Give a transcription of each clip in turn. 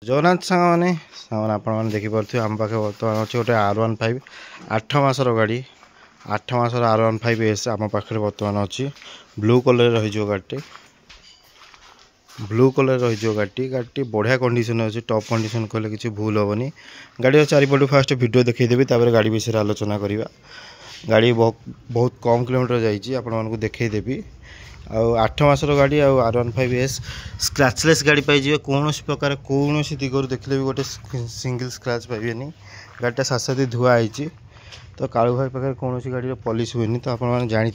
जगन्नाथ सांग मैंने देखिपे आम पाखे बर्तमान अच्छे गोटे R15 8 मासर गाड़ी 8 मासर R15S आम पाखे बर्तमान अच्छी ब्लू कलर रही गाड़ी ब्लू कलर रही गाड़ी बढ़िया कंडीशन अच्छी टॉप कंडीशन कहले किसी भूल हेनी गाड़ी चारिपटू फास्ट वीडियो देखईदेवी गाड़ी विषय आलोचना करवा गाड़ी बहुत कम किलोमीटर जाइए देखईदेवी आठ मासर गाड़ी R15S स्क्रैचलेस गाड़ी पाइबे कौन प्रकार कौन दिगरू देखले भी गोटे सिंगल स्क्रैच पाइबेनी गाड़ीटा साथी धुआई तो कालू भाई पाखे कौन गाड़ी पॉलिश हुए तो आप जानी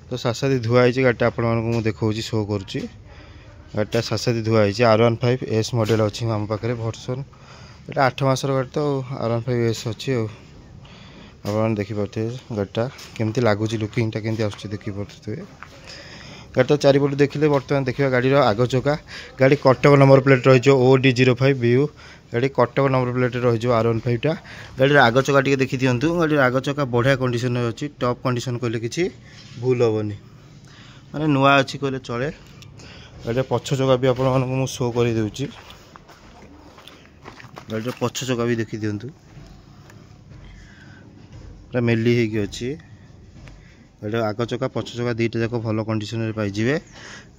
तो साथी धुआई गाड़ीटा आपको देखा शो करुच्ची गाड़ीटा साथी धुआई R15S मॉडल अच्छी आम पाखे वर्सन एटा 8 मासर गाड़ी तो R15S अच्छी आप देखिपे गाड़ीटा केमती लगुच लुकिंगटा केमती आस देखिपे गाड़ी चारिपट देखिले बर्तमान देखा गाड़ी आग चका गाड़ी कटक नंबर प्लेट रही OD05 BU गाड़ी कटक नंबर प्लेट रही R15 टा गाड़ी आग चका टी देखी दिंतु गाड़ी आग चका बढ़िया कंडीशन अच्छी टॉप कंडीशन कहले किसी भूल हेनी माने नुआ अच्छी कहले चले गाड़ी पछ चका भी आपको शो कर दूची गाड़ी पछ चका भी देखी दिंतु मेली होगी अच्छी गाड़ी आग चका पछ चका दीटा जाक भल कंडीशन पाइबे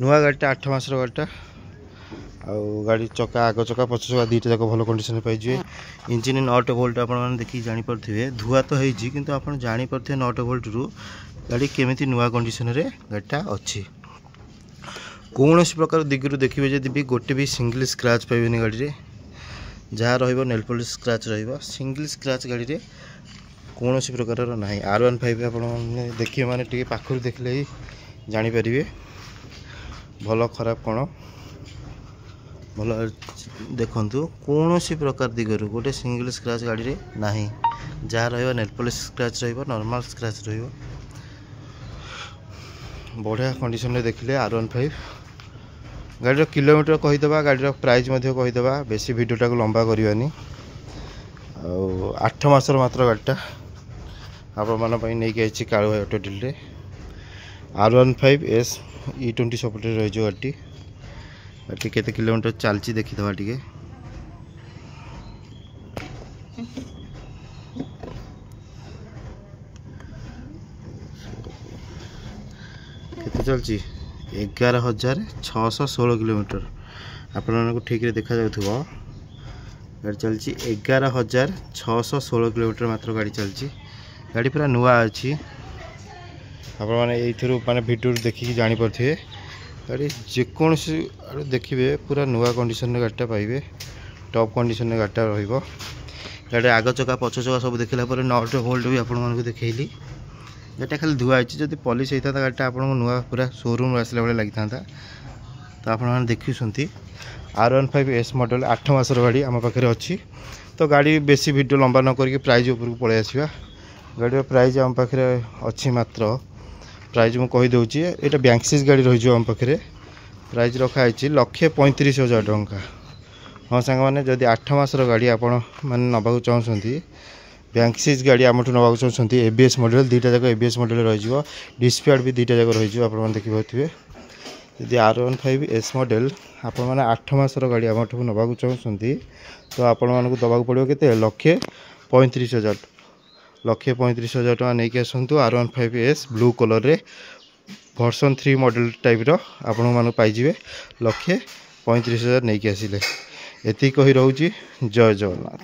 नुआ गाड़ीटा 8 मासर गाड़ीटा गाड़ी चका आग चका पछ चका दीटा जाक भल कंडीशन पाइबे इंजिन नट बोल्ट आप देखिए जानीपे धुआ तो होती किंतु आप जानीपे नट बोल्ट रु गाड़ी केमी नुआ कंडीशन रे गाड़ीटा अच्छी कौन प्रकार दिगरू देखिए जब भी गोटे भी सिंगल स्क्रैच पाइबेनी गाड़ी जहाँ nail polish scratch single scratch गाड़ी कौन प्रकार ना R15 आप देखिए माने टी पाखर देखले ही जापर भल खराब कौन भल देखु कौन प्रकार दिगरू गोटे सिंगल स्क्रैच गाड़ी ना जहाँ nail polish scratch normal scratch बढ़िया कंडीशन देखिले R15 गाड़ी किलोमीटर कहीदेवा गाड़ी प्राइस कहीदेवा बेसी वीडियोटा को लंबा करवानी 8 मासर मात्र गाड़ीटा आपण नहीं आई कालू भाई auto deal R15S E20 support रही गाड़ी गाड़ी केते किलोमीटर चलती देखीदवा टे केते चलती 11,616 किलोमीटर आपको ठीक देखा जाऊँ गाड़ी चलती 11,616 किलोमीटर मात्र गाड़ी चलती गाड़ी पूरा नुआ अच्छी आप माने वीडियो देखिए जानीपे गाड़ी जेकोसी देखिए पूरा नुआ कंडीशन गाड़ीटा पाइबे टॉप कंडीशन गाड़ीटा रहिबो गाड़ी आग चका पछ चका सब देखला नट बोल्ट भी आपको देखली गाड़ीटा खाली धुआई जब पॉलिश होता गाड़ीटा आप नुआ पूरा शोरूम आसला भाई लगी था तो आप देखुंट R15S मॉडल 8 मासर गाड़ी आम पाखे अच्छी तो गाड़ी बेसी वीडियो लंबा न करके प्राइस ऊपर पलि आसवा गाड़ी प्राइस आम पाखे अच्छी मात्र प्राइस मुझे कहीदे यहाँ बैंक्सिस गाड़ी रही आम पाखे प्राइस रखाई 1,35,000 टंका हाँ सांग मैंने जदि 8 मासर गाड़ी आप नवाक चाहते बैंक्सिस गाड़ी आम नवाक चाहते ABS मॉडल दीटा जाक ABS मॉडल रही डिस्प्ले भी दीटा जाक रही देखिए यदि R15S मॉडल आप 8 मासर गाड़ी आम नवाक चाहते तो आपण दबा पड़ो के 1,35,000 टका नहीं आसतु R15S ब्लू कलर रे वर्सन 3 मॉडल टाइप आपण पाइबे 1,35,000 नहीं आसिले एति कही रोची जय जगन्नाथ।